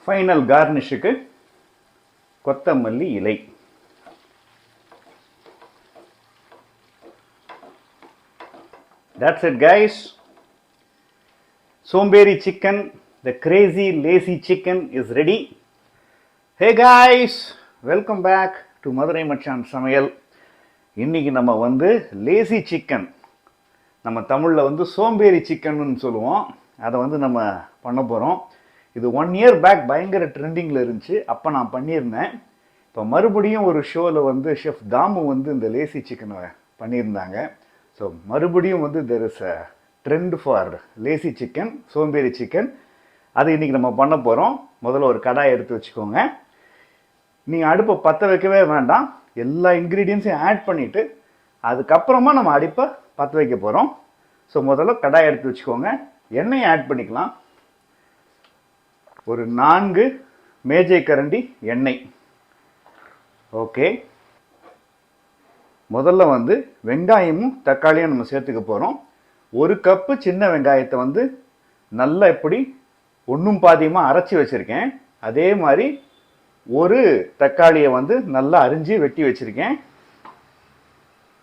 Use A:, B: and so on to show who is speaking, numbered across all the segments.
A: Final கார்னிஷுக்கு கொத்தமல்லி இலை. That's it guys. Somberi chicken, the crazy lazy chicken is ready. Hey guys, welcome back to Madurai Machan Samayal. இன்னைக்கு நம்ம வந்து lazy chicken, நம்ம தமிழில் வந்து சோம்பேறி சிக்கன்னு சொல்லுவோம், அதை வந்து நம்ம பண்ண போகிறோம். இது 1 year பேக் பயங்கர ட்ரெண்டிங்கில் இருந்துச்சு, அப்போ நான் பண்ணியிருந்தேன். இப்போ மறுபடியும் ஒரு ஷோவில் வந்து ஷெஃப் தாமு வந்து இந்த லேசி சிக்கனை பண்ணியிருந்தாங்க. ஸோ மறுபடியும் வந்து there is a trend for lazy chicken, சோம்பேறி சிக்கன். அது இன்றைக்கி நம்ம பண்ண போகிறோம். முதல்ல ஒரு கடாயை எடுத்து வச்சுக்கோங்க. நீங்கள் அடுப்பை பற்ற வைக்கவே வேண்டாம், எல்லா இன்க்ரீடியன்ஸையும் ஆட் பண்ணிவிட்டு அதுக்கப்புறமா நம்ம அடுப்பை பற்ற வைக்க போகிறோம். ஸோ முதல்ல கடாயை எடுத்து வச்சுக்கோங்க. எண்ணெயை ஆட் பண்ணிக்கலாம். ஒரு 4 மேஜை கரண்டி எண்ணெய். ஓகே, முதல்ல வந்து வெங்காயமும் தக்காளியும் நம்ம சேர்த்துக்க போகிறோம். 1 கப்பு சின்ன வெங்காயத்தை வந்து நல்லா இப்படி ஒன்றும் பாதியமாக அரைச்சி வச்சுருக்கேன். அதே மாதிரி 1 தக்காளியை வந்து நல்லா அரிஞ்சு வெட்டி வச்சுருக்கேன்.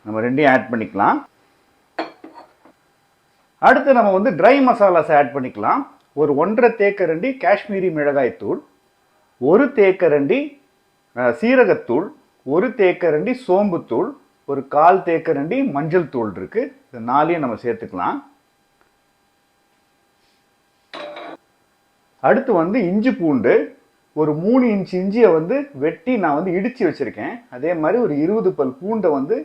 A: நம்ம ரெண்டையும் ஆட் பண்ணிக்கலாம். அடுத்து நம்ம வந்து ட்ரை மசாலாஸ் ஆட் பண்ணிக்கலாம். ஒரு 1.5 தேக்கரண்டி காஷ்மீரி மிளகாய் தூள், 1 தேக்கரண்டி சீரகத்தூள், 1 தேக்கரண்டி சோம்புத்தூள், ஒரு 1/4 தேக்கரண்டி மஞ்சள் தூள் இருக்கு. இது 4ஐயும் நம்ம சேர்த்துக்கலாம். அடுத்து வந்து இஞ்சி பூண்டு, ஒரு 3 இன்ச் இஞ்சியை வந்து வெட்டி நான் வந்து இடிச்சு வச்சிருக்கேன். அதே மாதிரி ஒரு 20 பல் பூண்டை வந்து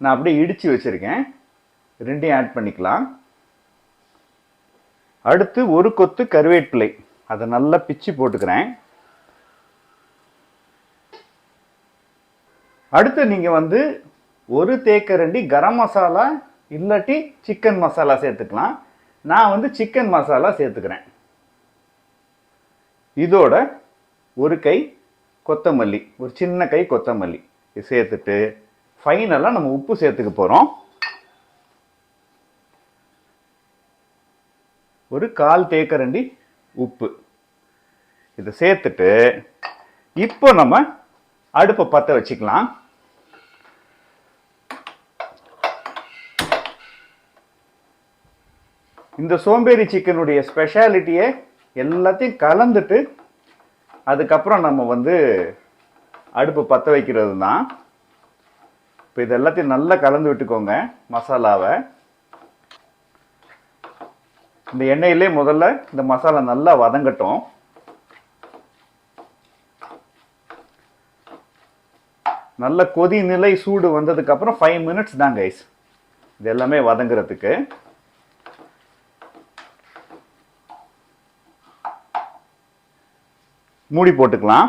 A: நான் அப்படியே இடிச்சு வச்சிருக்கேன். ரெண்டையும் ஆட் பண்ணிக்கலாம். அடுத்து 1 கொத்து கருவேப்பிலை, அதை நல்லா பிச்சு போட்டுக்கிறேன். அடுத்து நீங்கள் வந்து 1 தேக்கரண்டி கரம் மசாலா இல்லாட்டி சிக்கன் மசாலா சேர்த்துக்கலாம். நான் வந்து சிக்கன் மசாலா சேர்த்துக்கிறேன். இதோட 1 கை கொத்தமல்லி, ஒரு சின்ன கை கொத்தமல்லி சேர்த்துட்டு ஃபைனலாக நம்ம உப்பு சேர்த்துக்க போகிறோம். ஒரு 1/4 தேக்கரண்டி உப்பு இதை சேர்த்துட்டு இப்போ நம்ம அடுப்பை பற்ற வச்சுக்கலாம். இந்த சோம்பேறி சிக்கனுடைய ஸ்பெஷாலிட்டியை எல்லாத்தையும் கலந்துட்டு அதுக்கப்புறம் நம்ம வந்து அடுப்பு பற்ற வைக்கிறது தான். இப்போ இது எல்லாத்தையும் நல்லா கலந்து விட்டுக்கோங்க மசாலாவை. இந்த எண்ணெயிலே முதல்ல இந்த மசாலா நல்லா வதங்கட்டும். நல்ல கொதி நிலை சூடு வந்ததுக்கு அப்புறம் 5 மினிட்ஸ் தான் கைஸ் இது எல்லாமே வதங்குறதுக்கு. மூடி போட்டுக்கலாம்.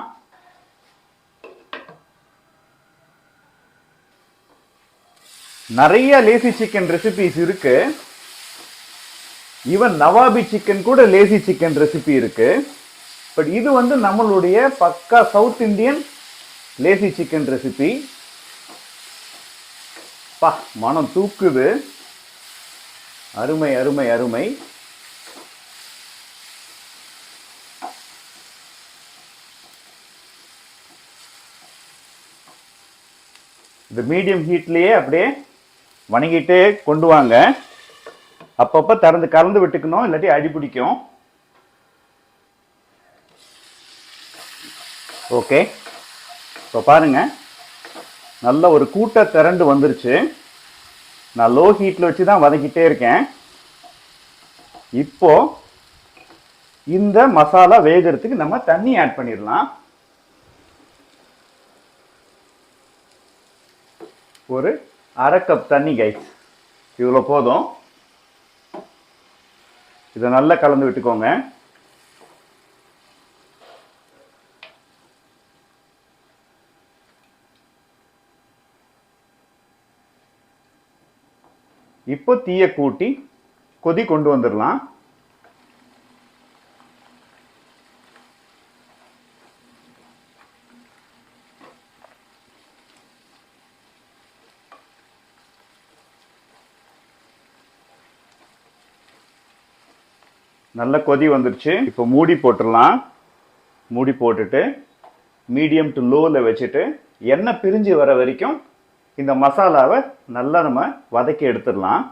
A: நிறைய லேசி சிக்கன் ரெசிபிஸ் இருக்கு. ஈவன் நவாபி சிக்கன் கூட லேசி சிக்கன் ரெசிபி இருக்கு. பட் இது வந்து நம்மளுடைய பக்கா south Indian lazy chicken recipe. பா, மனம் தூக்குது. அருமை அருமை அருமை. இந்த மீடியம் ஹீட்லேயே அப்படியே வணங்கிட்டே கொண்டு வாங்க. அப்பப்போ கலந்து விட்டுக்கணும், இல்லாட்டி அடி பிடிக்கும். ஓகே, இப்போ பாருங்க நல்ல ஒரு கூட்ட திரண்டு வந்துருச்சு. நான் லோ ஹீட்டில் வச்சு தான் வதக்கிட்டே இருக்கேன். இப்போ இந்த மசாலா வேகிறதுக்கு நம்ம தண்ணி ஆட் பண்ணிடலாம். ஒரு 1/2 கப் தண்ணி கைஸ், இவ்வளோ போதும். இதை நல்லா கலந்து விட்டுக்கோங்க. இப்போ தீயை கூட்டி கொதி கொண்டு வந்துடலாம். நல்ல கொதி வந்துருச்சு. இப்போ மூடி போட்டுடலாம். மூடி போட்டுட்டு மீடியம் டு லோவில் வச்சுட்டு எண்ணெய் பிரிஞ்சு வர வரைக்கும் இந்த மசாலாவை நல்லா நம்ம வதக்கி எடுத்துடலாம்.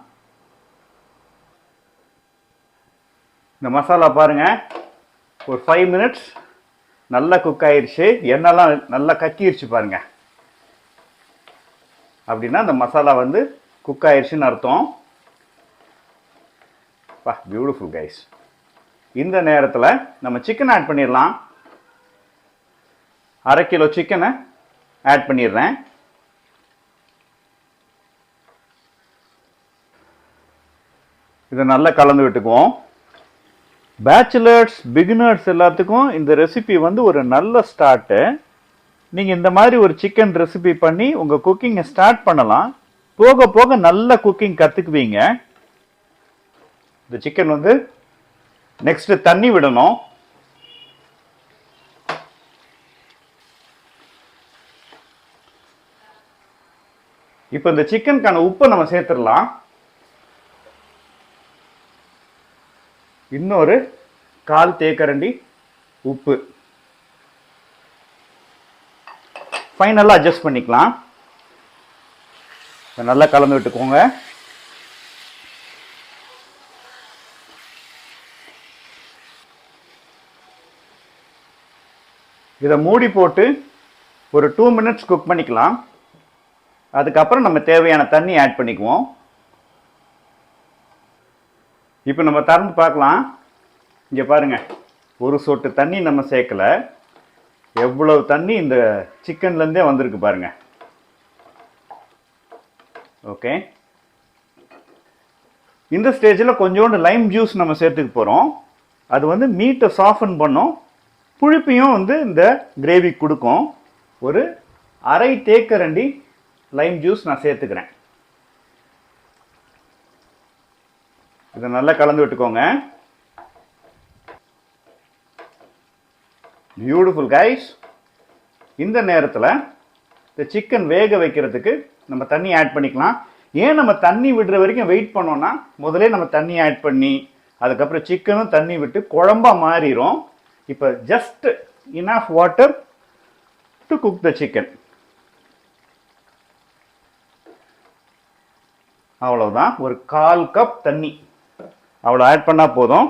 A: இந்த மசாலா பாருங்க, ஒரு 5 மினிட்ஸ் நல்லா குக் ஆயிடுச்சு. எண்ணெய்லாம் நல்லா கக்கிடுச்சு பாருங்க. அப்படின்னா இந்த மசாலா வந்து குக் ஆயிடுச்சுன்னு அர்த்தம். Beautiful guys. இந்த நேரத்தில் நம்ம சிக்கன் ஆட் பண்ணிடலாம். 1/2 கிலோ சிக்கனை ஆட் பண்ணிடுறேன். இதை நல்லா கலந்து விட்டுக்குவோம். பேச்சுலர்ஸ், பிகினர்ஸ் எல்லாத்துக்கும் இந்த ரெசிபி வந்து ஒரு நல்ல ஸ்டார்ட்டு. நீங்கள் இந்த மாதிரி ஒரு சிக்கன் ரெசிபி பண்ணி உங்கள் குக்கிங்கை ஸ்டார்ட் பண்ணலாம். போக போக நல்ல குக்கிங் கற்றுக்குவீங்க. இந்த சிக்கன் வந்து நெக்ஸ்ட் தண்ணி விடணும். இப்போ இந்த சிக்கனுக்கான உப்பை நம்ம சேர்த்துடலாம். இன்னொரு 1/4 தேக்கரண்டி உப்பு. ஃபைனலாக அட்ஜஸ்ட் பண்ணிக்கலாம். நல்லா கலந்து விட்டுக்கோங்க. இதை மூடி போட்டு ஒரு 2 மினிட்ஸ் குக் பண்ணிக்கலாம். அதுக்கப்புறம் நம்ம தேவையான தண்ணி ஆட் பண்ணிக்குவோம். இப்போ நம்ம திறந்து பார்க்கலாம். இங்கே பாருங்க, ஒரு சொட்டு தண்ணி நம்ம சேர்க்கல. எவ்வளவு தண்ணி இந்த சிக்கன்லேருந்தே வந்திருக்கு பாருங்க. ஓகே, இந்த ஸ்டேஜில் கொஞ்சோண்டு லைம் ஜூஸ் நம்ம சேர்த்துக்க போகிறோம். அது வந்து மீட்டை சாஃபன் பண்ணும், புளிப்பையும் வந்து இந்த கிரேவி கொடுக்கும். ஒரு 1/2 தேக்கரண்டி லைம் ஜூஸ் நான் சேர்த்துக்கிறேன். இதை நல்லா கலந்து விட்டுக்கோங்க. Beautiful guys. இந்த நேரத்தில் இந்த சிக்கன் வேக வைக்கிறதுக்கு நம்ம தண்ணி ஆட் பண்ணிக்கலாம். ஏன் நம்ம தண்ணி விடுற வரைக்கும் வெயிட் பண்ணோம்னா, முதலே நம்ம தண்ணி ஆட் பண்ணி அதுக்கப்புறம் சிக்கனும் தண்ணி விட்டு குழம்பா மாறிடும். இப்போ just enough water to cook the chicken. அவ்வளோதான். ஒரு 1/4 கப் தண்ணி அவ்வளோ ஆட் பண்ணால் போதும்.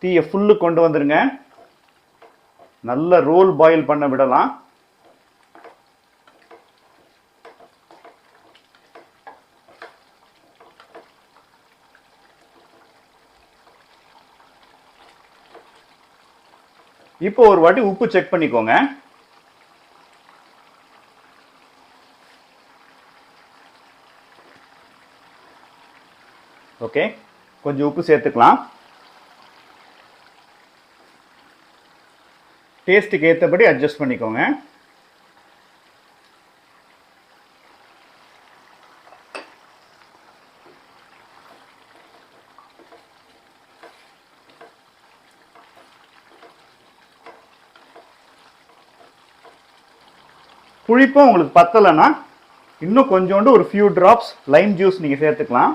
A: தீயை ஃபுல்லு கொண்டு வந்துடுங்க. நல்ல ரோல் பாயில் பண்ண விடலாம். இப்போ ஒரு வாட்டி உப்பு செக் பண்ணிக்கோங்க. ஓகே, கொஞ்சம் உப்பு சேர்த்துக்கலாம். டேஸ்ட்டுக்கு ஏற்றபடி அட்ஜஸ்ட் பண்ணிக்கோங்க. புளிப்பும் உங்களுக்கு பத்தலைன்னா இன்னும் கொஞ்சோண்டு ஒரு ஃபியூ ட்ராப்ஸ் லைம் ஜூஸ் நீங்கள் சேர்த்துக்கலாம்.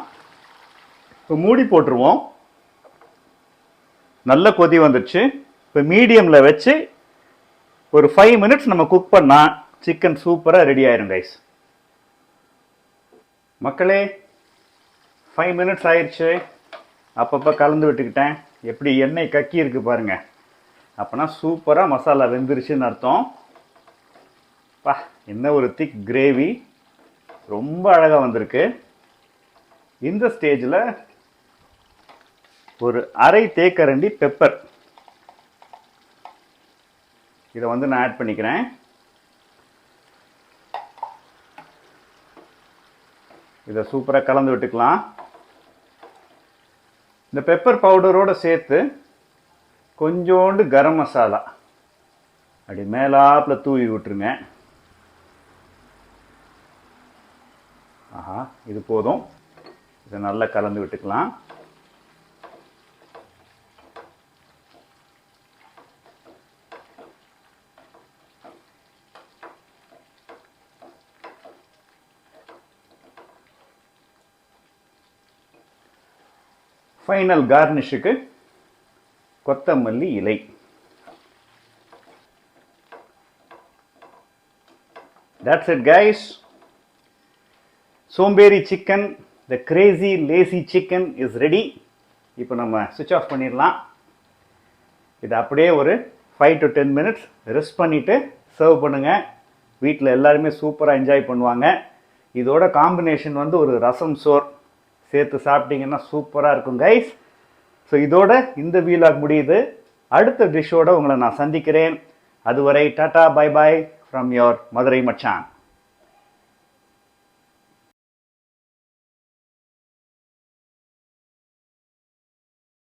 A: இப்போ மூடி போட்டுருவோம். நல்ல கொதி வந்துடுச்சு. இப்போ மீடியமில் வச்சு ஒரு 5 மினிட்ஸ் நம்ம குக் பண்ணால் சிக்கன் சூப்பராக ரெடி ஆயிரும் கைஸ். மக்களே, 5 மினிட்ஸ் ஆயிடுச்சு. அப்பப்போ கலந்து விட்டுக்கிட்டேன். எப்படி எண்ணெய் கக்கி இருக்கு பாருங்க. அப்போனா சூப்பராக மசாலா வெந்துருச்சுன்னு அர்த்தம். என்ன ஒரு திக் கிரேவி, ரொம்ப அழகாக வந்திருக்கு. இந்த ஸ்டேஜில் ஒரு 1/2 தேக்கரண்டி பெப்பர் இதை வந்து நான் ஆட் பண்ணிக்கிறேன். இதை சூப்பராக கலந்து விட்டுக்கலாம். இந்த பெப்பர் பவுடரோடு சேர்த்து கொஞ்சோண்டு கரம் மசாலா அப்படி மேலாப்பில் தூவி விட்டுருங்க. ஆஹா, இது போதும். இதை நல்லா கலந்து விட்டுக்கலாம். ஃபைனல் கார்னிஷுக்கு கொத்தமல்லி இலை. That's it guys. சோம்பேறி chicken, the crazy lazy chicken is ready. இப்போ நம்ம switch off பண்ணிடலாம். இது அப்படியே ஒரு 5 to 10 minutes ரெஸ்ட் பண்ணிவிட்டு சர்வ் பண்ணுங்கள். வீட்டில் எல்லாருமே சூப்பராக என்ஜாய் பண்ணுவாங்க. இதோட காம்பினேஷன் வந்து ஒரு ரசம் சோர் சேர்த்து சாப்பிட்டீங்கன்னா சூப்பராக இருக்கும் கைஸ். ஸோ இதோட இந்த வீலாக் முடியுது. அடுத்த டிஷ்ஷோட உங்களை நான் சந்திக்கிறேன். அதுவரை tata bye bye from your Madurai மச்சான்.